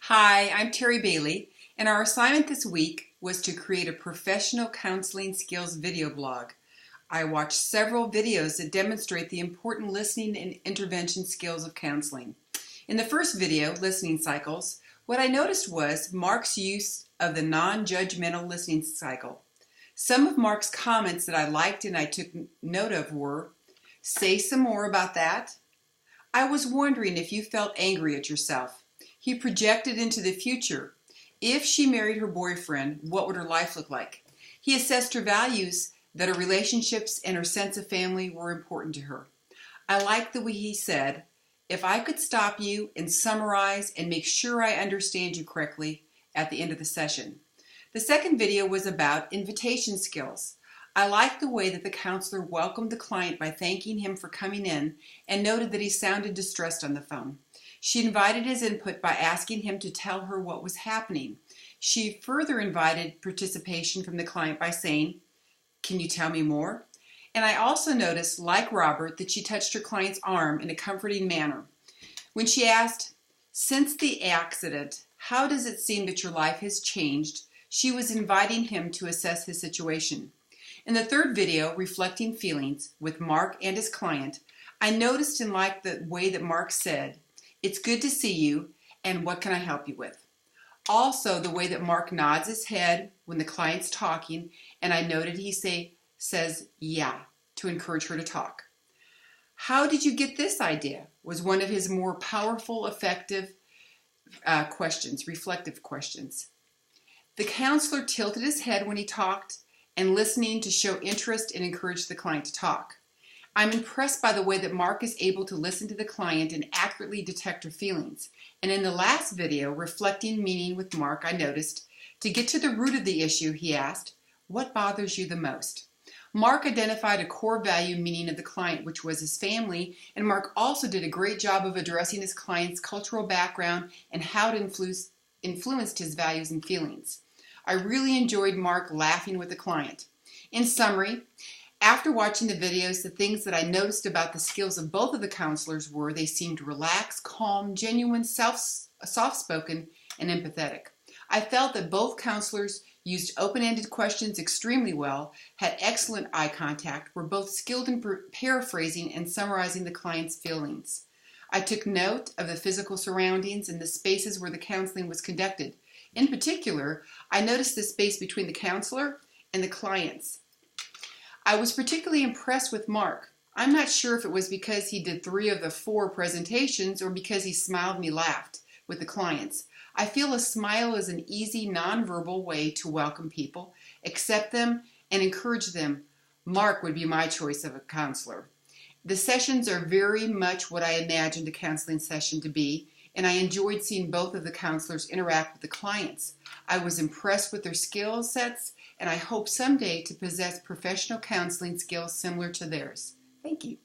Hi, I'm Terry Bailey, and our assignment this week was to create a professional counseling skills video blog. I watched several videos that demonstrate the important listening and intervention skills of counseling. In the first video, Listening Cycles, what I noticed was Mark's use of the non-judgmental listening cycle. Some of Mark's comments that I liked and I took note of were, "Say some more about that. I was wondering if you felt angry at yourself." He projected into the future. If she married her boyfriend, what would her life look like? He assessed her values, that her relationships and her sense of family were important to her. I like the way he said, "If I could stop you and summarize and make sure I understand you correctly at the end of the session." The second video was about invitation skills. I liked the way that the counselor welcomed the client by thanking him for coming in and noted that he sounded distressed on the phone. She invited his input by asking him to tell her what was happening. She further invited participation from the client by saying, "Can you tell me more?" And I also noticed, like Robert, that she touched her client's arm in a comforting manner. When she asked, "Since the accident, how does it seem that your life has changed?" she was inviting him to assess his situation. In the third video, Reflecting Feelings, with Mark and his client, I noticed and liked the way that Mark said, "It's good to see you, and what can I help you with?" Also, the way that Mark nods his head when the client's talking, and I noted he says, "Yeah," to encourage her to talk. "How did you get this idea?" was one of his more powerful, effective questions, reflective questions. The counselor tilted his head when he talked and listening to show interest and encourage the client to talk. I'm impressed by the way that Mark is able to listen to the client and accurately detect her feelings. And in the last video, Reflecting Meaning with Mark, I noticed, to get to the root of the issue, he asked, "What bothers you the most?" Mark identified a core value meaning of the client, which was his family, and Mark also did a great job of addressing his client's cultural background and how it influenced his values and feelings. I really enjoyed Mark laughing with the client. In summary, after watching the videos, the things that I noticed about the skills of both of the counselors were they seemed relaxed, calm, genuine, soft-spoken, and empathetic. I felt that both counselors used open-ended questions extremely well, had excellent eye contact, were both skilled in paraphrasing and summarizing the client's feelings. I took note of the physical surroundings and the spaces where the counseling was conducted. In particular, I noticed the space between the counselor and the clients. I was particularly impressed with Mark. I'm not sure if it was because he did 3 of the 4 presentations or because he smiled and he laughed with the clients. I feel a smile is an easy, nonverbal way to welcome people, accept them, and encourage them. Mark would be my choice of a counselor. The sessions are very much what I imagined a counseling session to be, and I enjoyed seeing both of the counselors interact with the clients. I was impressed with their skill sets, and I hope someday to possess professional counseling skills similar to theirs. Thank you.